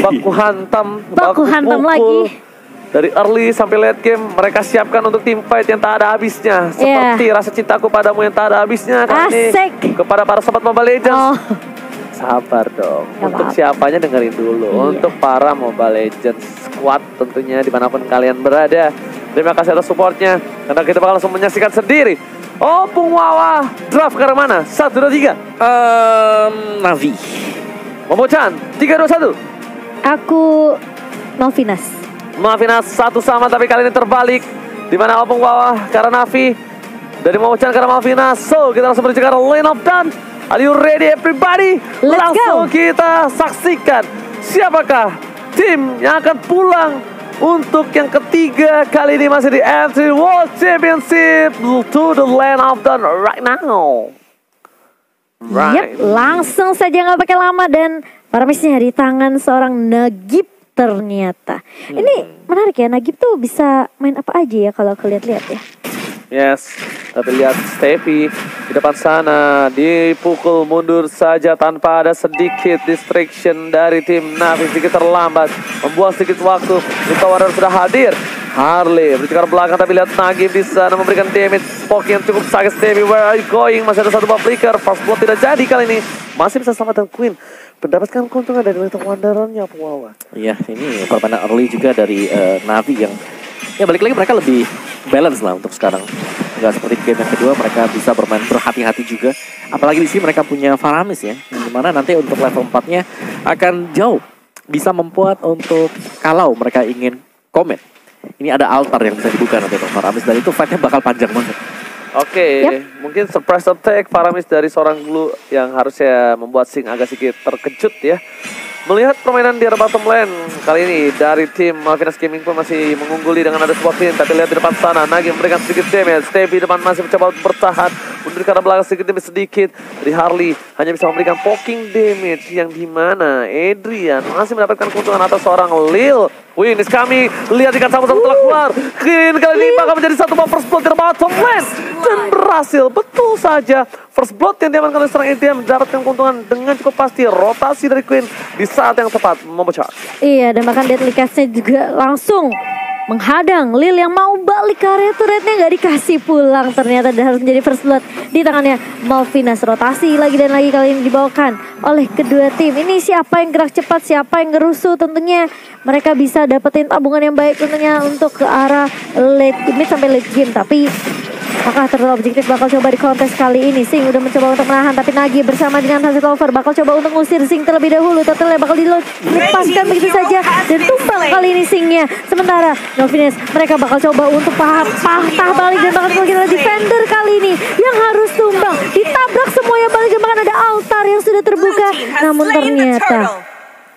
Baku hantam hantam lagi. Dari early sampai late game mereka siapkan untuk tim fight yang tak ada habisnya. Seperti rasa cintaku padamu yang tak ada habisnya kali ini. Kepada para sobat Mobile Legends. Sabar dong. Untuk siapanya dengerin dulu. Untuk para Mobile Legends squad tentunya dimanapun kalian berada. Terima kasih atas supportnya. Karena kita bakal langsung menyaksikan sendiri. Opung Wawa draft ke arah mana? 1, 2, 3. Navi. Momo-chan 3, 2, 1. Aku Malvinas. Malvinas 1 sama tapi kali ini terbalik. Dimana Opung Wawa karena Navi. Dari Momo-chan karena Malvinas. So kita langsung menuju ke lane of done. Are you ready everybody? Langsung kita saksikan siapakah tim yang akan pulang untuk yang ketiga kali ini masih di F3 World Championship to the lane of done right now. Yep, langsung saja nggak pakai lama dan Faramisnya di tangan seorang Nagib ternyata. Ini menarik ya, Nagib tuh bisa main apa aja ya kalau aku lihat-lihat ya. Yes, tapi lihat Steffi di depan sana dipukul mundur saja tanpa ada sedikit distraction dari tim Navi. Sedikit terlambat, membuang sedikit waktu. Nita Warrior sudah hadir. Harley bercakar belakang tapi lihat Nagib di sana memberikan damage poke yang cukup sakit. Steffi, where are you going? Masih ada satu buff flicker. First blood tidak jadi kali ini. Masih bisa selamatkan Queen. Mendapatkan keuntungan dari Little Wanderer-nya Wawa. Iya, ini permainan early juga dari Navi yang ya balik lagi mereka lebih balance lah untuk sekarang. Enggak seperti game yang kedua mereka bisa bermain berhati-hati juga. Apalagi di sini mereka punya Faramis ya, yang dimana nanti untuk level 4-nya akan jauh bisa membuat untuk kalau mereka ingin komen. Ini ada altar yang bisa dibuka nanti untuk Faramis dan itu fight-nya bakal panjang banget. Oke, mungkin surprise attack Faramis dari seorang Blue yang harusnya membuat Sing agak sedikit terkejut ya. Melihat permainan di bottom lane kali ini dari tim Malvinas Gaming pun masih mengungguli dengan ada sebuah pin. Tapi lihat di depan sana, Nagi memberikan sedikit damage. Stevie depan masih mencoba bertahan. Mundur ke arah belakang sedikit demi sedikit. Dari Harley hanya bisa memberikan poking damage yang dimana Adrian masih mendapatkan keuntungan atas seorang Lil. Win is coming. Lihat ikan sama-sama telah keluar. Queen kali ini bakal menjadi satu buff first blood di bottom lane. Dan berhasil, betul saja. First blood yang diamankan oleh seorang Adrian mendapatkan keuntungan dengan cukup pasti. Rotasi dari Queen di saat yang tepat memecah. Iya, dan bahkan Deadly Cast-nya juga langsung menghadang Lil yang mau balik ke area turretnya, nggak dikasih pulang ternyata dan harus menjadi first blood di tangannya Malvinas. Rotasi lagi dan lagi kali ini dibawakan oleh kedua tim. Ini siapa yang gerak cepat, siapa yang ngerusuh, tentunya mereka bisa dapetin tabungan yang baik tentunya untuk ke arah late mid sampai late game. Tapi apakah Turtle Objektif bakal coba di kontes kali ini? Sing udah mencoba untuk menahan, tapi Nagi bersama dengan Hazard Lover bakal coba untuk ngusir Sing terlebih dahulu. Turtle bakal dilepaskan begitu saja dan tumbang kali ini Singnya. Sementara Malvinas mereka bakal coba untuk patah balik dan bakal lagi defender kali ini yang harus tumbang. Ditabrak semuanya balik dan bahkan ada altar yang sudah terbuka. Namun ternyata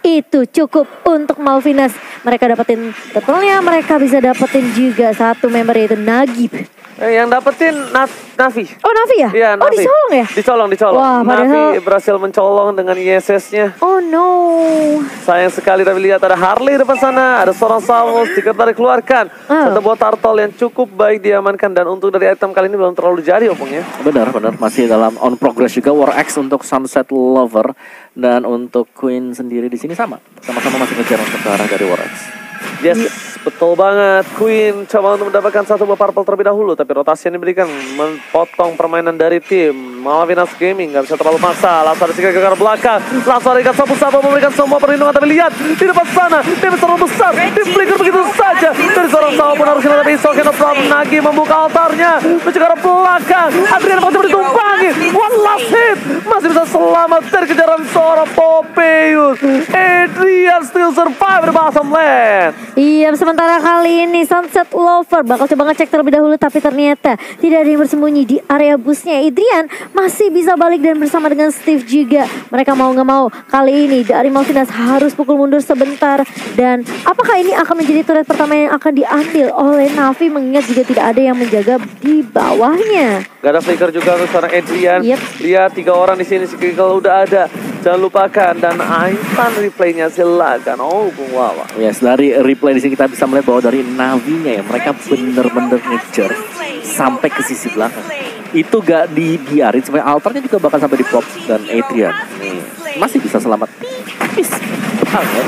itu cukup untuk Malvinas. Mereka dapetin Turtle-nya, mereka bisa dapetin juga satu member yaitu Nagib. Yang dapetin Navi. Oh, Navi ya? Iya, Navi. Oh, dicolong ya? Dicolong. Wah, Navi berhasil mencolong dengan ISS-nya. Oh no. Sayang sekali, tapi lihat ada Harley depan sana. Ada seorang Samus, dikeluarkan dikeluarkan. Satu buah turtle yang cukup baik diamankan. Dan untuk dari item kali ini belum terlalu jadi opungnya. Benar. Masih dalam on progress juga. War X untuk Sunset Lover. Dan untuk Queen sendiri di sini sama-sama masih ngejar untuk ke arah dari War X. Yes, betul banget. Queen coba untuk mendapatkan satu buah purple terlebih dahulu, tapi rotasi yang diberikan memotong permainan dari tim Malvinas Gaming. Gak bisa terlalu maksa. Langsung ada sikit ke arah belakang. Langsung ada ikan sapu-sapu memberikan semua perlindungan. Tapi lihat di depan sana, tim terlalu besar. Tim flicker begitu saja. Dari seorang sapu pun harus kena, tapi Soken from Nagi membuka altarnya. Menuju ke arah belakang. Adrian masih ditumpangi. One last hit. Masih bisa selamat dari kejaran seorang Popeus. Adrian still survive di bottom lane. Iya, sementara kali ini Sunset Lover bakal coba ngecek terlebih dahulu, tapi ternyata tidak ada yang bersembunyi di area busnya. Adrian masih bisa balik dan bersama dengan Steve juga. Mereka mau nggak mau kali ini dari Malvinas harus pukul mundur sebentar. Dan apakah ini akan menjadi turret pertama yang akan diambil oleh Navi, mengingat juga tidak ada yang menjaga di bawahnya. Gak ada flicker juga untuk seorang Adrian. Lihat 3 orang di sini. Kalau udah ada, jangan lupakan. Dan Aitan replaynya silakan. Oh, Bung Wawa. Yes, dari replay di sini kita bisa melihat bahwa dari Navinya ya, mereka bener-bener ngejar sampai ke sisi belakang. Itu gak dibiarin sampai altarnya juga bakal sampai di pop. Dan Adrian nih masih bisa selamat tipis banget.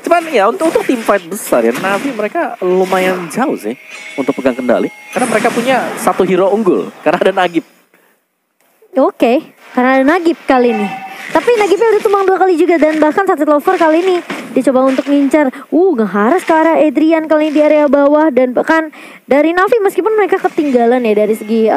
Cuman ya untuk tim fight besar ya, Navi mereka lumayan jauh sih untuk pegang kendali. Karena mereka punya satu hero unggul, karena ada Nagib. Oke, karena ada Nagib kali ini. Tapi Nagibnya udah tumbang 2 kali juga. Dan bahkan Sunset Lover kali ini dicoba untuk ngincar ngeharas ke arah Adrian kali ini di area bawah. Dan bahkan dari Navi meskipun mereka ketinggalan ya dari segi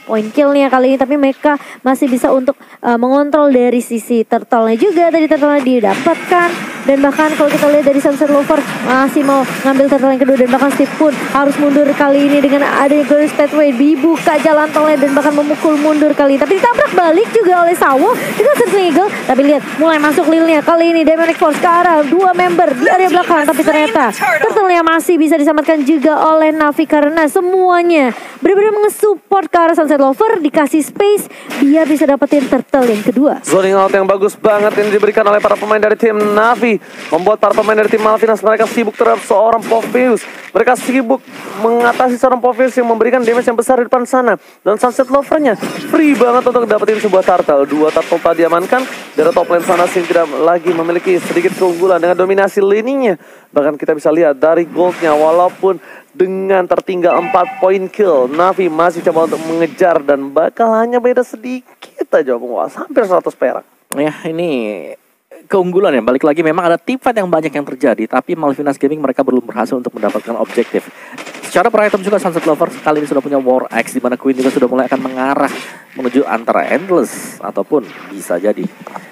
point killnya kali ini, tapi mereka masih bisa untuk mengontrol dari sisi turtle-nya juga. Tadi turtle-nya didapatkan. Dan bahkan kalau kita lihat dari Sunset Lover masih mau ngambil turtle yang kedua. Dan bahkan Steve pun harus mundur kali ini dengan adanya Glorious Pathway. Dibuka jalan tolnya dan bahkan memukul mundur kali ini. Tapi ditabrak balik juga oleh Sawo dengan Searching Eagle. Tapi lihat mulai masuk lilnya kali ini. Demonic Force ke arah 2 member di area belakang. Tapi ternyata turtle-nya masih bisa diselamatkan juga oleh Navi. Karena semuanya benar-benar mengesupport ke arah Sunset Lover. Dikasih space biar bisa dapetin turtle yang kedua. Zoning out yang bagus banget ini diberikan oleh para pemain dari tim Navi, membuat para pemain dari tim Malvinas mereka sibuk terhadap seorang Popheus. Mereka sibuk mengatasi seorang Popheus yang memberikan damage yang besar di depan sana. Dan Sunset Lover-nya free banget untuk dapetin sebuah turtle. 2 turtle tadi diamankan. Dari top lane sana Sing tidak lagi memiliki sedikit keunggulan dengan dominasi lininya. Bahkan kita bisa lihat dari goldnya, walaupun dengan tertinggal 4 poin kill, Navi masih coba untuk mengejar dan bakal hanya beda sedikit aja penguasa, hampir 100 perak. Ya ini keunggulan ya, balik lagi memang ada team fight yang banyak yang terjadi, tapi Malvinas Gaming mereka belum berhasil untuk mendapatkan objektif. Secara per item juga Sunset Lover kali ini sudah punya War Axe, di mana Queen juga sudah mulai akan mengarah menuju antara Endless ataupun bisa jadi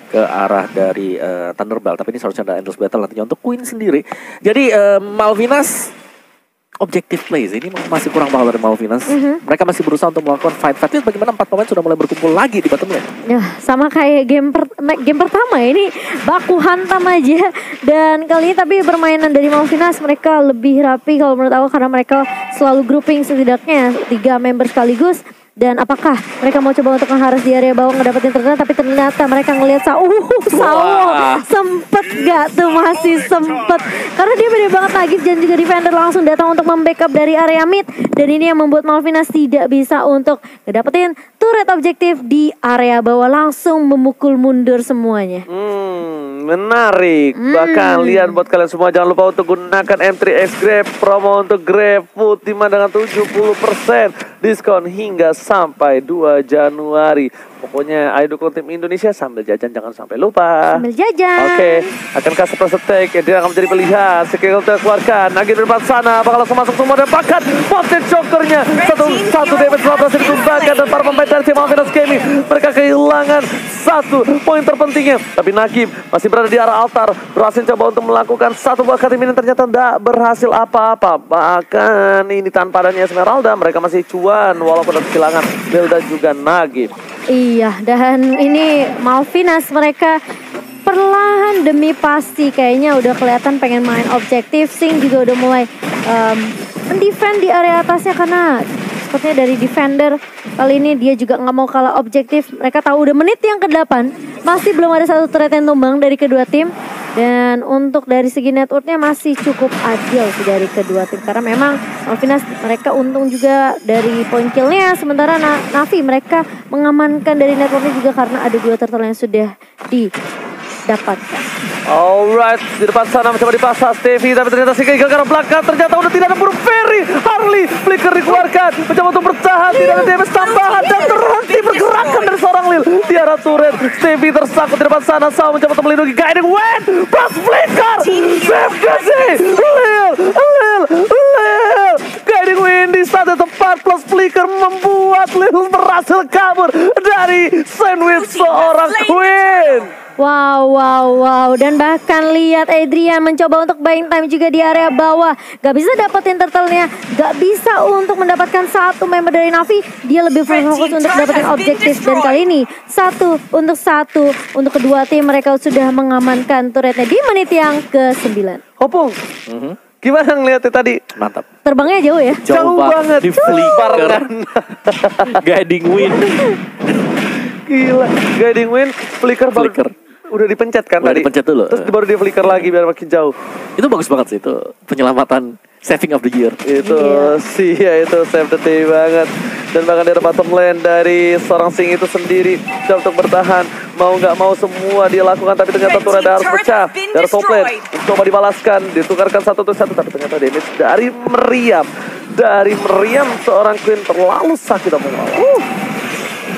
ke arah dari Thunderbelt. Tapi ini seharusnya ada Endless Battle nantinya untuk Queen sendiri. Jadi Malvinas objective plays ini masih kurang banget dari Malvinas. Mereka masih berusaha untuk melakukan fight. Bagaimana 4 pemain sudah mulai berkumpul lagi di bottom lane. Ya, sama kayak game pertama ini baku hantam aja. Dan kali ini tapi permainan dari Malvinas mereka lebih rapi kalau menurut aku, karena mereka selalu grouping setidaknya 3 member sekaligus. Dan apakah mereka mau coba untuk mengharas di area bawah ngedapetin ternyata, tapi ternyata mereka ngelihat Sawo sempet gak tuh, masih sempet, karena dia beda banget lagi. Dan juga defender langsung datang untuk membackup dari area mid. Dan ini yang membuat Malvinas tidak bisa untuk ngedapetin turret objektif di area bawah, langsung memukul mundur semuanya. Menarik. Bahkan lihat buat kalian semua, jangan lupa untuk gunakan M3X Grab, promo untuk GrabFood dengan 70% diskon hingga sampai 2 Januari. Pokoknya ayo dukung tim Indonesia sambil jajan, jangan sampai lupa. Sambil jajan. Oke, akankah surprise attack dia akan menjadi pilihan. Skill terkeluarkan, Nagib di depan sana bakal langsung masuk semua dan bahkan potent chokernya satu damage berhasil dikembangkan. Dan para pemain dari tim Malvinas Gaming mereka kehilangan 1 poin terpentingnya. Tapi Nagib masih berada di arah altar, berhasil coba untuk melakukan 1 buah kali ini, ternyata tidak berhasil apa-apa. Bahkan ini tanpa adanya Esmeralda mereka masih cuan walaupun ada kehilangan Bel dan juga Nagib. Iya, dan ini Malvinas mereka perlahan demi pasti kayaknya udah kelihatan pengen main objektif. Sing juga udah mulai mendefend di area atasnya, karena sepertinya dari defender kali ini dia juga nggak mau kalah objektif. Mereka tahu udah menit yang ke-8 masih belum ada 1 turret yang tumbang dari kedua tim. Dan untuk dari segi networknya masih cukup adil sih dari kedua tim, karena memang Malvinas mereka untung juga dari point killnya, sementara Navi mereka mengamankan dari networknya juga karena ada 2 turtle yang sudah didapatkan. Alright, di depan sana mencoba dipasang Stevie, tapi ternyata si gagal karena belakang. Ternyata udah tidak ada burung Ferry. Harley, flicker dikeluarkan, mencoba untuk bertahan, tidak ada damage tambahan dan terhenti pergerakan dari seorang Lil di arah turret. Stevie tersangkut di depan sana, Saw mencoba untuk melindungi Guiding Wind plus flicker. Save kasih, Lil. Guiding Wind di satu tempat plus flicker membuat Lil berhasil kabur dari sandwich seorang Queen. Wow. Dan bahkan lihat Adrian mencoba untuk buying time juga di area bawah. Gak bisa dapetin turtle-nya, gak bisa untuk mendapatkan 1 member dari Navi. Dia lebih fokus untuk dapetin objektif. Dan kali ini 1 untuk kedua tim mereka sudah mengamankan turretnya di menit yang ke-9. Opung, gimana ngeliatnya tadi? Mantap. Terbangnya jauh ya? Jauh banget. Di flicker. Guiding Wind. Gila, Guiding Wind, flicker. udah dipencet kan Udah tadi. dipencet dulu. Terus baru dia flicker lagi biar makin jauh. Itu bagus banget sih, itu penyelamatan saving of the year. Itu sih ya, itu save the day banget. Dan bahkan dari bottom lane dari seorang Sing itu sendiri coba untuk bertahan. Mau nggak mau semua dia lakukan, tapi ternyata turret harus pecah. Dari top lane coba dibalaskan, ditukarkan 1-1, tapi ternyata damage dari Meriam. Dari Meriam seorang Queen terlalu sakit omong.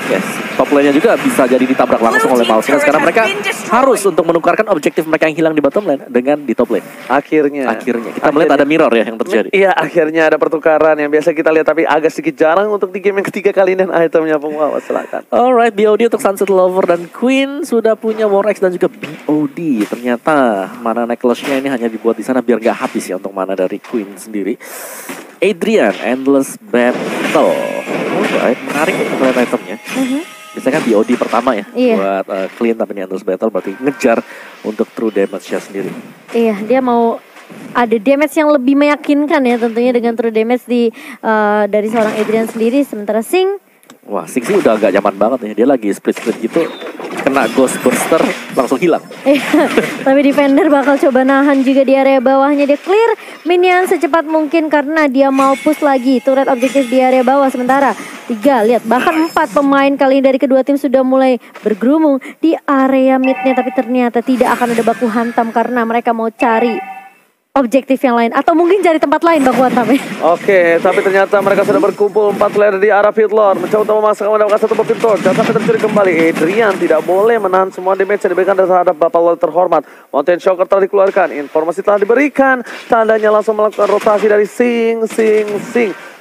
Yes, top lane-nya juga bisa jadi ditabrak langsung oleh Malphite. Sekarang mereka harus untuk menukarkan objektif mereka yang hilang di bottom lane dengan di top lane. Akhirnya Kita melihat ada mirror ya yang terjadi. Iya, akhirnya ada pertukaran yang biasa kita lihat, tapi agak sedikit jarang untuk di game yang ketiga kali ini. Dan itemnya pembawa, silakan. Alright, BOD untuk Sunset Lover dan Queen sudah punya War X dan juga BOD. Ternyata mana necklace-nya ini hanya dibuat di sana biar gak habis ya untuk mana dari Queen sendiri. Adrian, Endless Battle. Alright, menarik untuk melihat itemnya. Biasanya kan BOD pertama ya buat clean, tapi ini Endless Battle berarti ngejar untuk true damage-nya sendiri. Iya, dia mau ada damage yang lebih meyakinkan ya tentunya dengan true damage dari seorang Adrian sendiri. Sementara Sing, wah, Sing sih udah agak nyaman banget ya. Dia lagi split-split gitu, kena Ghost Burster langsung hilang. tapi defender bakal coba nahan juga di area bawahnya. Dia clear minion secepat mungkin karena dia mau push lagi turret objektif di area bawah. Sementara 3, lihat bahkan 4 pemain kali ini dari kedua tim sudah mulai bergerumung di area midnya, tapi ternyata tidak akan ada baku hantam karena mereka mau cari objektif yang lain atau mungkin cari tempat lain baku hantam. Oke, tapi ternyata mereka sudah berkumpul 4 player di arah pit lord, mencoba untuk memaksakan mendapatkan satu pin torch. Dan sampai tercuri kembali, Adrian tidak boleh menahan semua damage yang diberikan terhadap Bapak Lord terhormat. Mountain Shocker telah dikeluarkan, informasi telah diberikan, tandanya langsung melakukan rotasi dari Sing.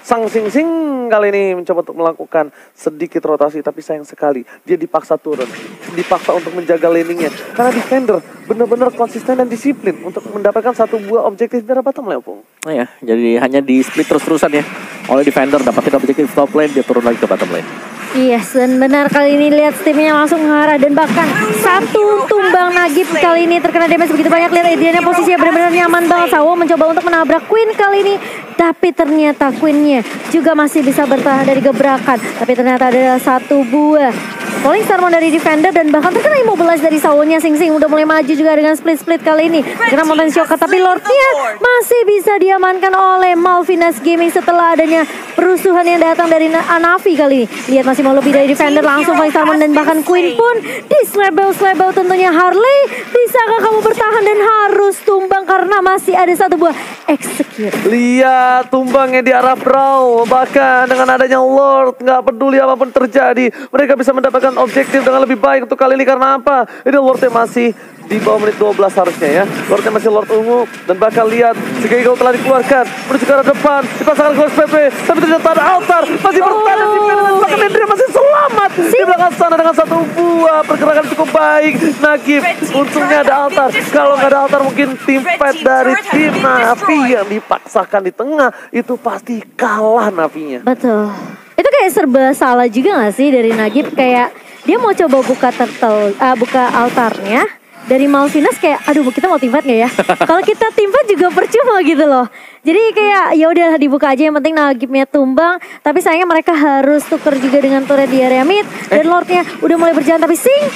Sang Sing kali ini mencoba untuk melakukan sedikit rotasi, tapi sayang sekali dia dipaksa turun, dipaksa untuk menjaga laningnya karena defender benar-benar konsisten dan disiplin untuk mendapatkan satu buah objektif dari bottom lane. Nah ya, jadi hanya di split terus-terusan ya oleh defender, dapatin objektif top lane, dia turun lagi ke bottom lane. Yes, dan benar kali ini lihat timnya langsung mengarah dan bahkan satu tumbang Nagib kali ini terkena damage begitu banyak. Lihat Adrian posisinya benar-benar nyaman banget. Sawo mencoba untuk menabrak Queen kali ini, tapi ternyata Queennya juga masih bisa bertahan dari gebrakan. Tapi ternyata ada satu buah Falling Star dari defender dan bahkan terkena immobilize dari Sawonya. Sing udah mulai maju juga dengan split kali ini. Terkena Mountain Shocker, tapi Lordnya masih bisa diamankan oleh Malvinas Gaming setelah adanya perusuhan yang datang dari Anavi kali ini. Lihat masih mau lebih dari defender, langsung Falling Star dan bahkan Queen pun di slabel tentunya. Harley, bisakah kamu bertahan dan harus tumbang karena masih ada satu buah execute. Lihat tumbangnya di arah Brawl, bahkan dengan adanya Lord nggak peduli apapun terjadi, mereka bisa mendapatkan objektif dengan lebih baik untuk kali ini. Karena apa? Ini Lordnya masih di bawah menit 12 harusnya ya. Lordnya masih Lord ungu dan bakal lihat jika Eagle telah dikeluarkan menuju ke arah depan, dipasangkan Ghost PP, tapi ternyata ada altar masih bertahan di dan bahkan Adrian masih selamat di belakang sana dengan satu buah pergerakan cukup baik. Nagib, untungnya ada altar. Kalau nggak ada altar mungkin tim fight dari tim Navi yang dipaksakan di tengah itu pasti kalah Navinya. Betul. Itu kayak serba salah juga gak sih dari Nagib, kayak dia mau coba buka altarnya dari Malvinas, kayak aduh kita mau teamfight gak ya? Kalau kita teamfight juga percuma gitu loh. Jadi kayak ya udah dibuka aja, yang penting Nagibnya tumbang. Tapi sayangnya mereka harus tuker juga dengan turret di area mid. Dan Lordnya udah mulai berjalan, tapi Sing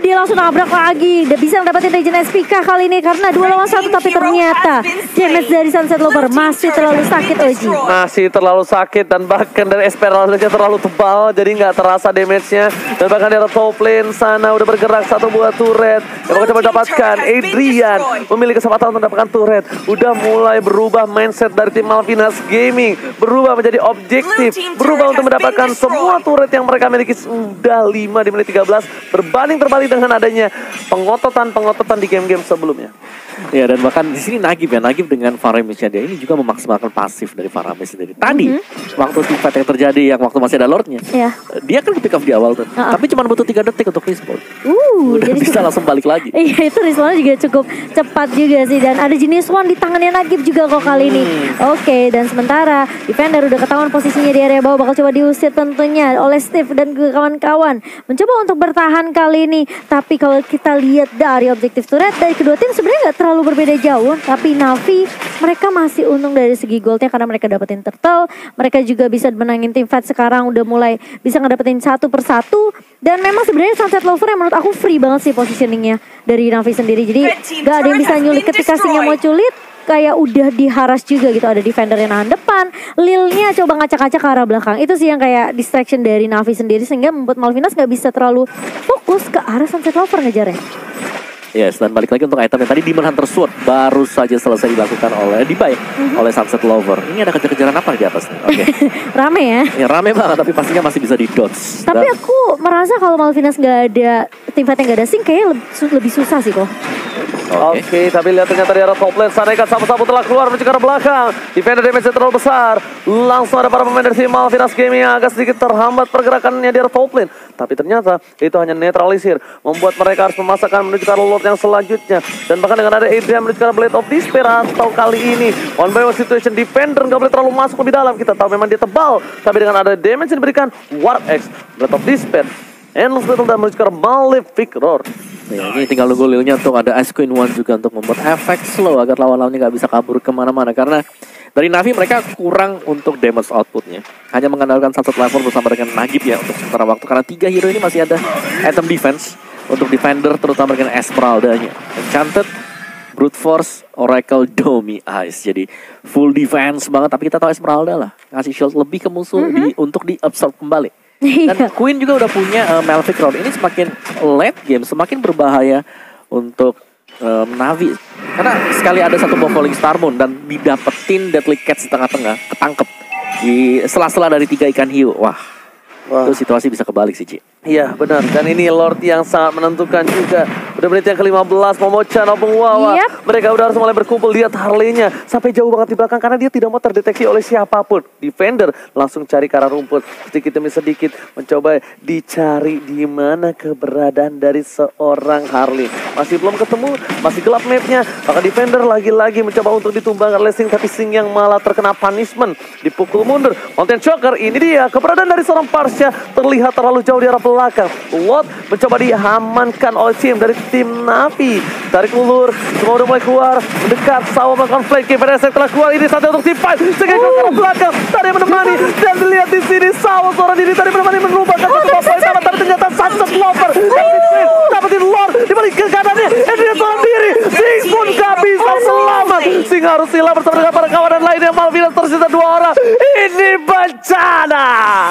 dia langsung nabrak lagi. Udah bisa dapetin Regen SPK kali ini karena 2 lawan 1. Tapi ternyata damage dari Sunset Lover masih terlalu sakit, Oji. Masih terlalu sakit dan bahkan dari Esperanza terlalu tebal, jadi nggak terasa damage-nya. Dan bahkan dari top lane sana udah bergerak satu buah turret yang bakal coba dapatkan. Adrian memiliki kesempatan untuk mendapatkan turret. Udah mulai berubah mindset dari tim Malvinas Gaming, berubah menjadi objektif, berubah untuk mendapatkan semua turret yang mereka miliki. Sudah 5 di menit 13, berbanding terbalik dengan adanya pengototan di game-game sebelumnya. Ya, dan bahkan di sini Nagib dengan Faramis dia ini juga memaksimalkan pasif dari Faramis sendiri. Tadi waktu teamfight yang terjadi yang waktu masih ada Lordnya, dia kan pick off di awal tuh, tapi cuma butuh 3 detik untuk respawn. Udah jadi bisa langsung balik lagi. Iya, itu respawnnya juga cukup cepat juga sih. Dan ada jenis one di tangannya Nagib juga kok kali ini. Oke, dan sementara defender udah ketahuan posisinya di area bawah, bakal coba diusir tentunya oleh Steve dan kawan-kawan. Mencoba untuk bertahan kali ini, tapi kalau kita lihat dari objektif turret dari kedua tim sebenarnya nggak terlalu berbeda jauh. Tapi Navi mereka masih untung dari segi goldnya karena mereka dapetin turtle. Mereka juga bisa menangin tim fight sekarang, udah mulai bisa ngedapetin satu persatu. Dan memang sebenarnya Sunset Lover yang menurut aku free banget sih positioningnya dari Navi sendiri. Jadi gak ada yang bisa nyulik ketika Singnya mau culit. Kayak udah diharas juga gitu. Ada defender yang nahan depan, Lilnya coba ngacak-ngacak ke arah belakang. Itu sih yang kayak distraction dari Navi sendiri, sehingga membuat Malvinas gak bisa terlalu fokus ke arah Sunset Lover ngejarnya. Yes, dan balik lagi untuk item yang tadi Demon Hunter Sword baru saja selesai dilakukan oleh Dibai oleh Sunset Lover. Ini ada kejar-kejaran apa di atas nih? Oke. Rame ya? Ya rame banget, tapi pastinya masih bisa di-dodge. Tapi aku merasa kalau Malvinas gak ada tim fight yang gak ada sync, kayaknya lebih susah sih kok. Oke, tapi lihat ternyata di arah top lane Sanekat sapu-sapu telah keluar menuju ke arah belakang. Defender damage terlalu besar. Langsung ada para pemain dari tim Malvinas Gaming yang agak sedikit terhambat pergerakannya di arah top lane. Tapi ternyata itu hanya netralisir, membuat mereka harus memasakkan menuju ke arah Lord yang selanjutnya. Dan bahkan dengan ada Adrian menuju ke arah Blade of Despair, atau kali ini one by one situation, defender nggak boleh terlalu masuk lebih dalam. Kita tahu memang dia tebal, tapi dengan ada damage yang diberikan Warp X, Blade of Despair, Endless Battle dan menuju ke arah Malefic Roar. Ya, ini tinggal nunggu Lilnya untuk ada Ice Queen One juga untuk membuat efek slow agar lawan-lawannya nggak bisa kabur kemana-mana. Karena dari Navi mereka kurang untuk damage outputnya. Hanya mengandalkan Sunset Lover bersama dengan Nagib ya untuk sementara waktu. Karena 3 hero ini masih ada item defense untuk defender, terutama dengan Esmeralda-nya. Enchanted, Brute Force, Oracle, Domi Ice. Jadi full defense banget, tapi kita tahu Esmeralda lah ngasih shield lebih ke musuh untuk di-absorb kembali. Dan Queen juga udah punya Malefic Roar. Ini semakin late game, semakin berbahaya untuk Navi. Karena sekali ada satu buff Falling Star Moon dan didapetin Deadly Catch di tengah-tengah, ketangkep di sela-sela dari 3 ikan hiu. Wah, itu situasi bisa kebalik sih, Ci. Iya benar, dan ini Lord yang sangat menentukan juga. Udah menit yang ke-15, Momochan Opung Wawa. Mereka udah harus mulai berkumpul. Lihat Harley-nya sampai jauh banget di belakang karena dia tidak mau terdeteksi oleh siapapun. Defender langsung cari ke arah rumput, sedikit demi sedikit mencoba dicari di mana keberadaan dari seorang Harley. Masih belum ketemu, masih gelap mapnya. Maka defender lagi-lagi mencoba untuk ditumbangkan oleh Sing, tapi Sing yang malah terkena punishment, dipukul mundur. Mountain Choker, ini dia keberadaan dari seorang Parsha terlihat terlalu jauh di arah belakang. Lot mencoba diamankan oleh tim dari tim Navi. Tarik ulur, semua udah mulai keluar, mendekat, Sawa melakukan flanking. PDS telah keluar, ini saatnya untuk tim fight. Sebagai ke belakang, tadi menemani. Dan dilihat di sini Sawa seorang diri tadi menemani merubahkan satu poin sama, tapi ternyata Sunset Lover dapetin Lord di balik ke kanannya. Dia seorang diri, Sing pun gak bisa selamat. Sing harus hilang bersama dengan para kawanan lainnya. Malvinas tersisa 2 orang. Ini bencana.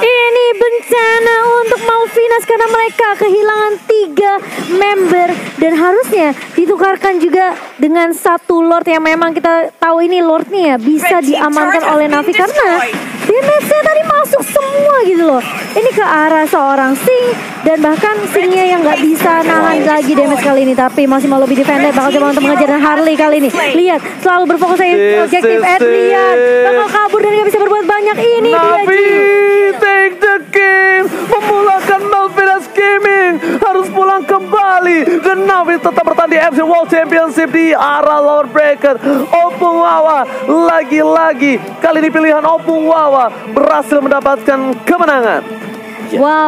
Ini bencana untuk Malvinas karena mereka kehilangan 3 member dan harusnya ditukarkan juga dengan satu Lord yang memang kita tahu ini Lordnya ya bisa diamankan oleh Navi karena damage-nya tadi masuk semua gitu loh. Ini ke arah seorang Sing dan bahkan Singnya yang nggak bisa nahan lagi damage kali ini, tapi masih mau lebih defender, bakal coba untuk mengejar dan Harley kali ini. Lihat selalu berfokus saya objektif Adrian bakal kabur dan nggak bisa berbuat banyak. Ini Navi dia take the game, memulakan Malvinas Gaming harus pulang kembali dan Navi tetap bertahan di FC World Championship di arah Lower Bracket. Opung Wawa lagi-lagi kali ini pilihan Opung Wawa berhasil mendapatkan kemenangan. Wow.